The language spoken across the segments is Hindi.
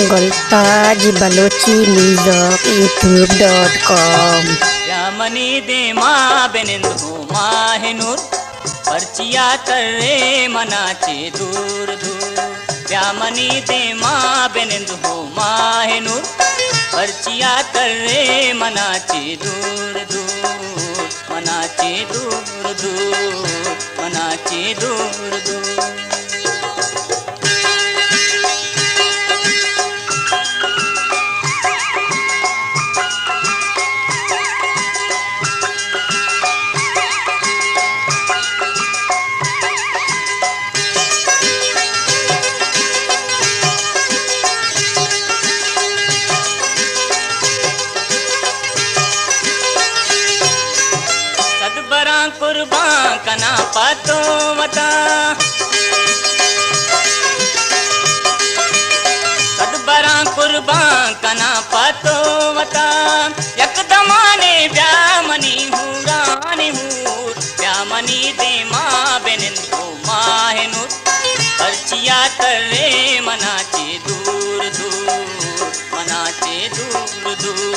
गुलताज बलोची म्यूजिक youtube.com। यामनी दे माँ बेनिंदु माहिनूर पर्चिया करे मनाचे दूर दूर। यामनी दे माँ बेनिंदु माहिनूर पर्चिया करे मनाचे दूर दूर, मनाचे दूर दूर, मनाचे दूर दूर। कुर्बान कना पातो वता सदबरा कुर्बान कना पातो वता यकदमाने व्यामनी हुरानी हूर। व्यामनी दे माँ बेनिंदु माहिनूर पर्चिया करे मनाचे दूर दूर, मनाचे दूर दूर,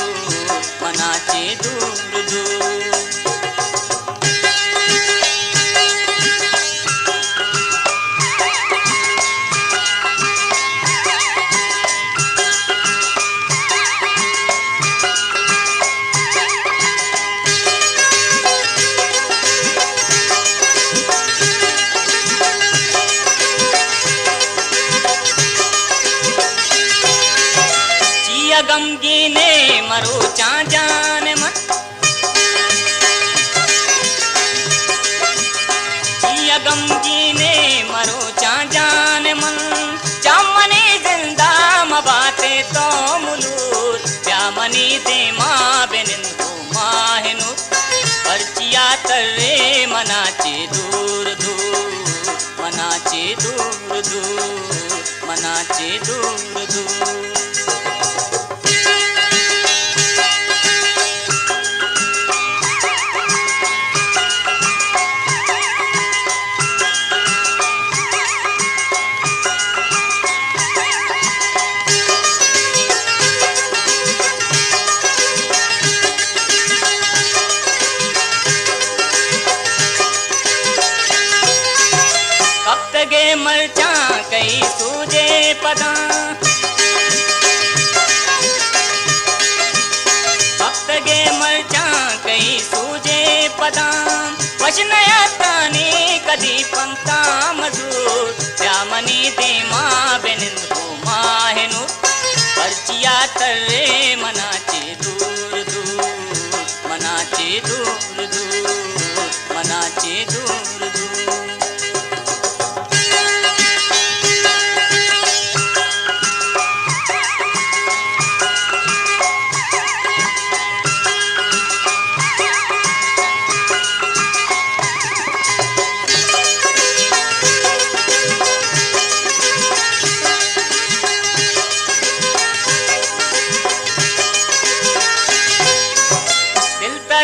मनाचे दूर दूर। गमगीने मरो चांजान मन जिया गमगीने मरो चांजान मन चामनी जिंदा मबाते तो मुलूर। व्यामनी दे माँ बेनिंदु माहिनूर पर्चिया करे मनाचे दूर दूर, मनाचे दूर दूर, मनाचे दूर दूर। मरचा कई सूजे पदा भक्त गे मरचा कई सूजे पदा वचनया तानी कदी पंता मजूर। व्यामनी दे माँ बेनिंदु माहिनूर पर्चिया करे मनाचे दूर दूर, मनाचे दूर दूर, मनाचे दूर दूर।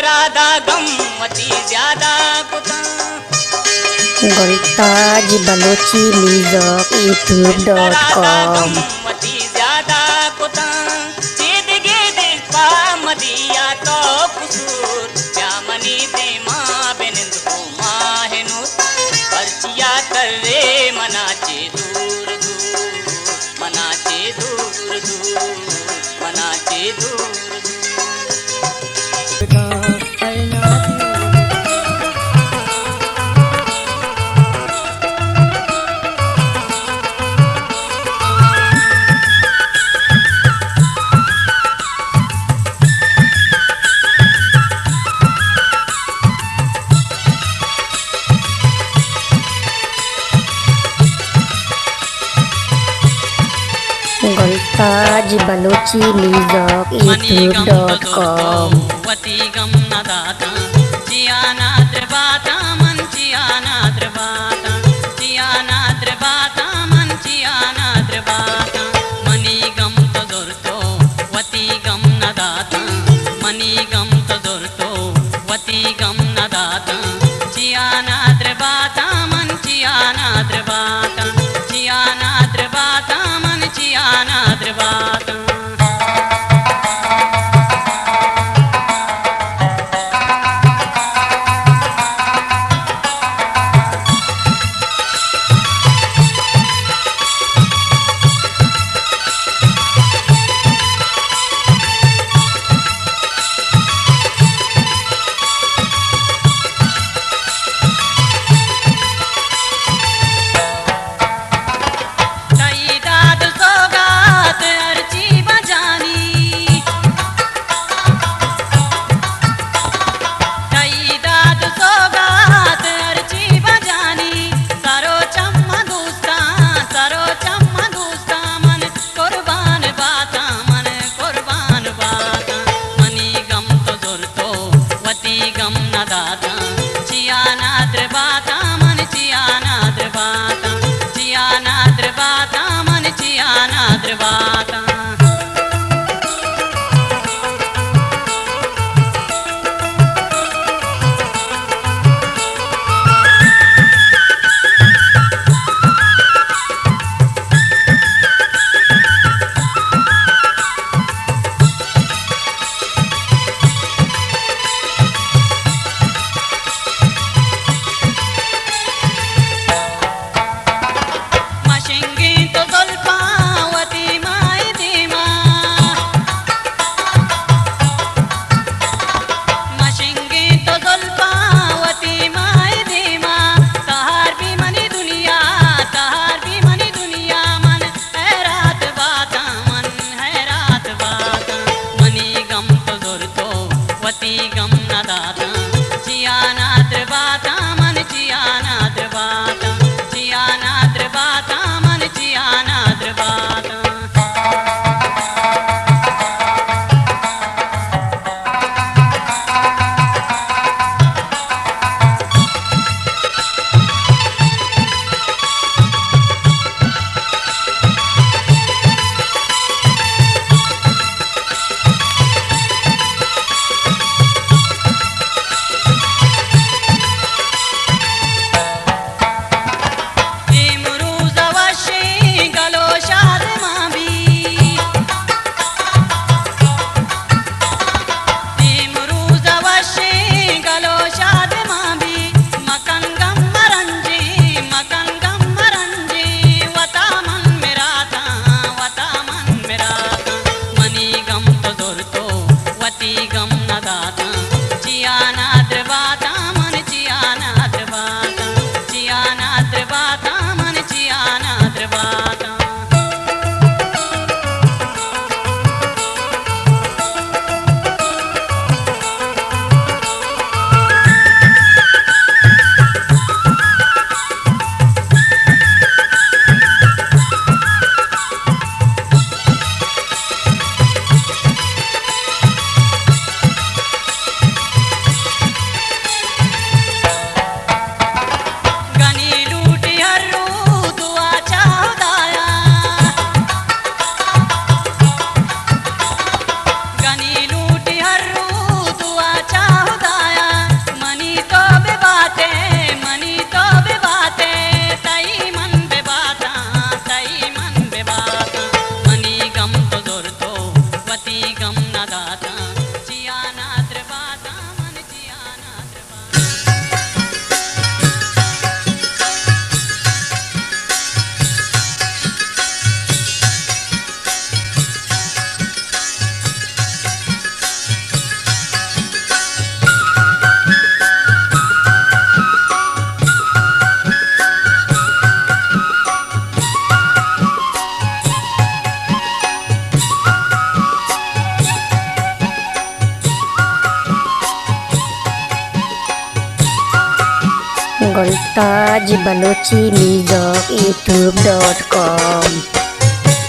राधा गम्मती ज्यादा कुता गुलताज बलोची म्यूजिक youtube.com। गम्मती ज्यादा कुता चेद गे दिलपा मदिया तो कुसूर। व्यामनी दे माँ बेनिंदु माहिनूर पर्चिया करे मनाचे दूर दूर, मनाचे दूर दूर, मनाचे दूर दूर। गुलताज बलोची म्यूजिक youtube.com। वती गम नदाता जियाना द्रबाता मन जियाना द्रबाता, जियाना द्रबाता मन जियाना द्रबाता। मनी गम तो दुर्तो वती गम नदाता, मनी गम तो दुर्तो वती गम नदाता। जियाना द्रबाता मन जियाना द्रबाता, जियाना द्रबाता मन जियाना द्रबाता। दाता चियाना द्रबाता मन चियाना द्रबाता चियाना द्रबाता मन चियाना द्रबाता Goltaj Balochi Music YouTube.com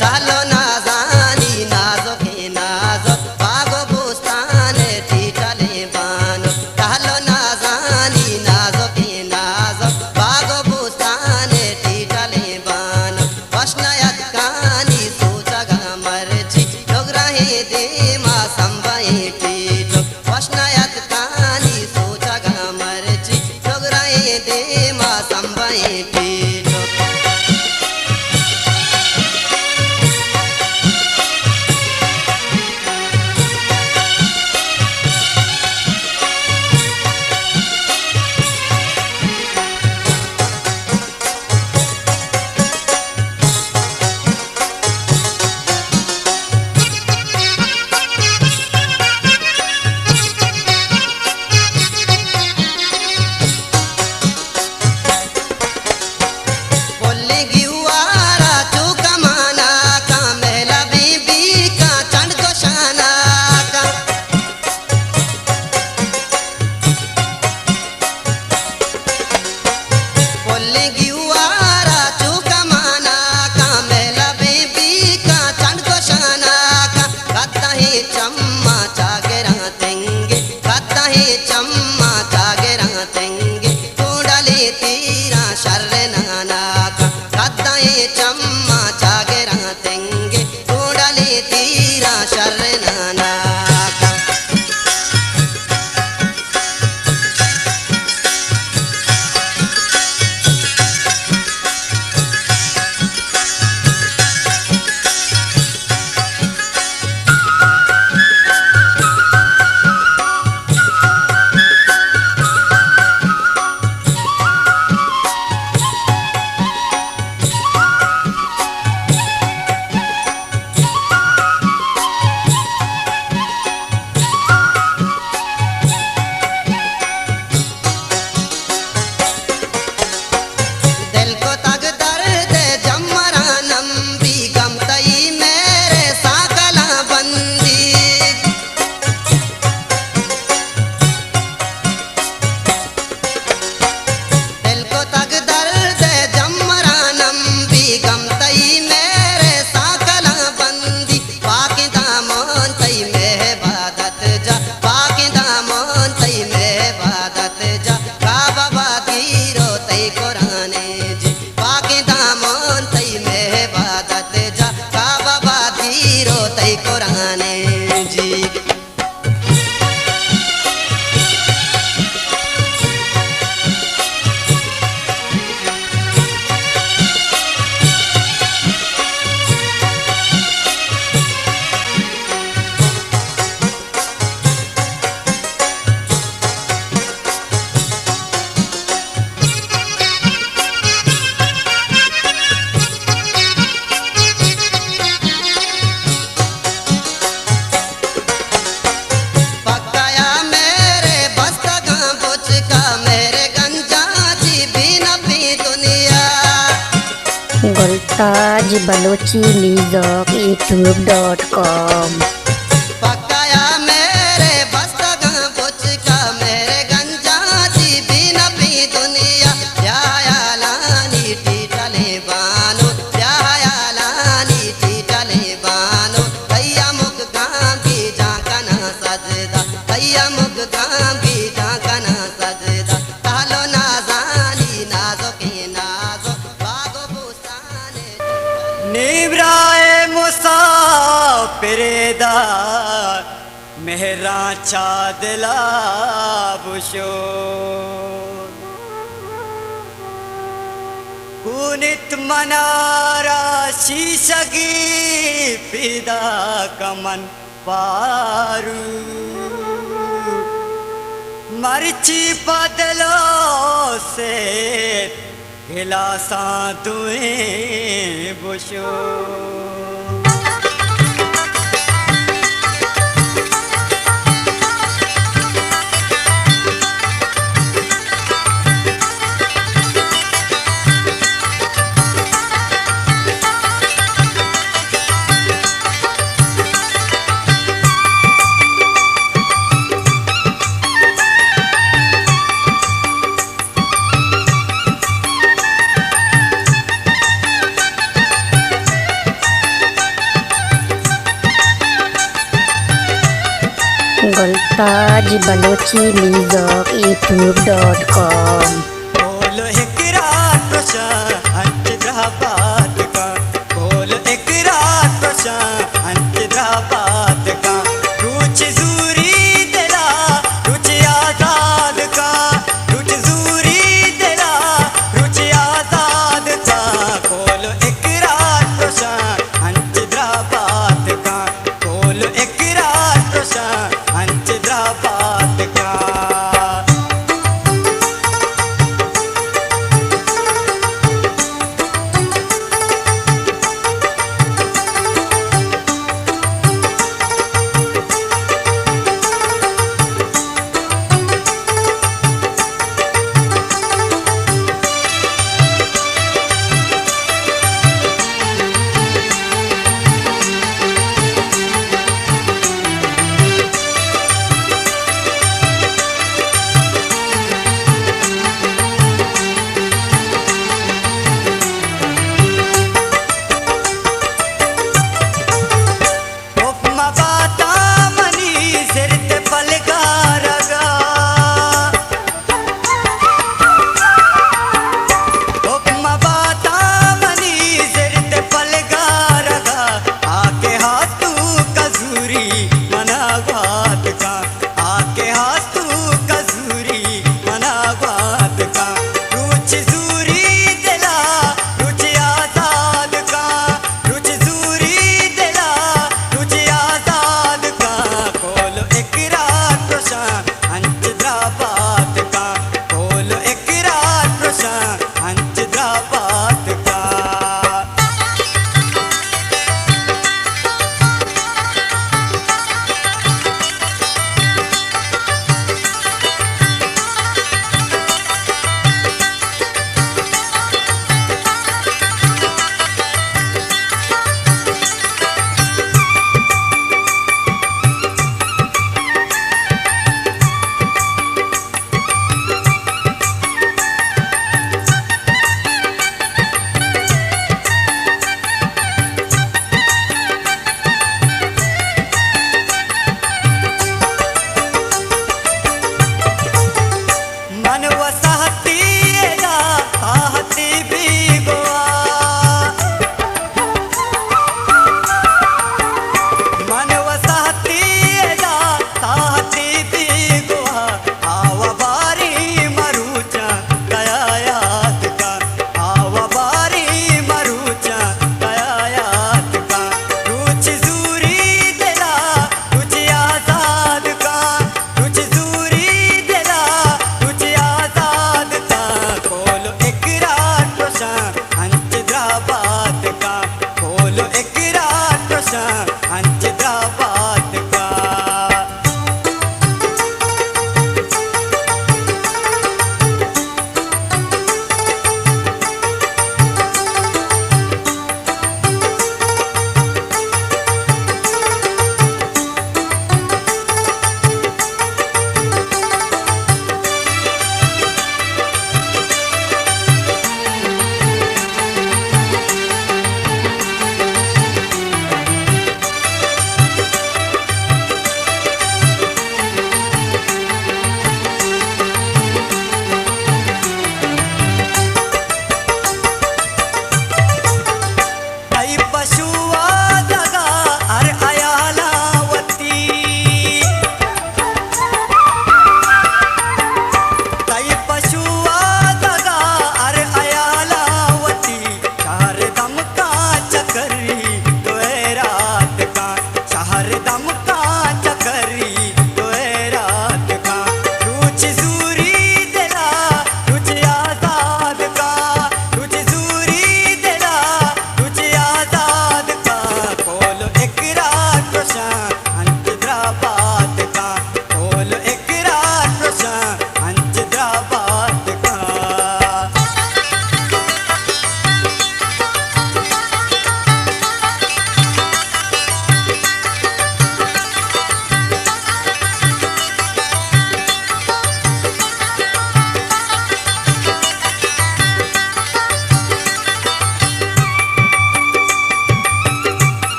चलो ना जानी नाजो के नाजो बागो बुस्ताने टीटले बानो चलो ना जानी नाजो के नाजो बागो बुस्ताने टीटले बानो वशनायत कानी सोचा गमरची लोग रहे दे मा संभाए पीटो वशनायत कानी सोचा गमरची लोग रहे दे मा संभाए पीटो शर्रे नाना का कद्दाए चम्मा चागेरा तेंगे कूड़ले तीरा शर्रे नाना का दिल को तग दर्द जमरा नंबी गमतई मेरे साकला बंदी दिल को तग दर्द जमरा नंबी गमतई मेरे साकला बंदी पाकि दामन तई में इबादत जा पाकि दामन तई में इबादत जा का बाबा धीरो तई कुराने जी पाकि दामन तई में इबादत जा का बाबा धीरो तई कुराने जी पकाया मेरे बस्तगा बुचका मेरे गंजा जी बिना भी दुनिया गुलताज बलोची म्यूजिक youtube.com पकाया मेरे बस्तगा बुचका मेरे गंजा जी बिना भी दुनिया याया लानी टीटले बानो याया लानी टीटले बानो तैया मुख काम की जाकना सजदा तैया मुख काम की जाकना सजदा तालो नाजानी नाजो के नाजो बागो बुस्ताने निब्राए मुसाफिरेदार मेहरा चादला बुशो कुनित मनारा शीशगी फिदा कमन पारू मर्ची बदलो से हिलासा दुए बुशो गुलताज बलोची म्यूजिक youtube.com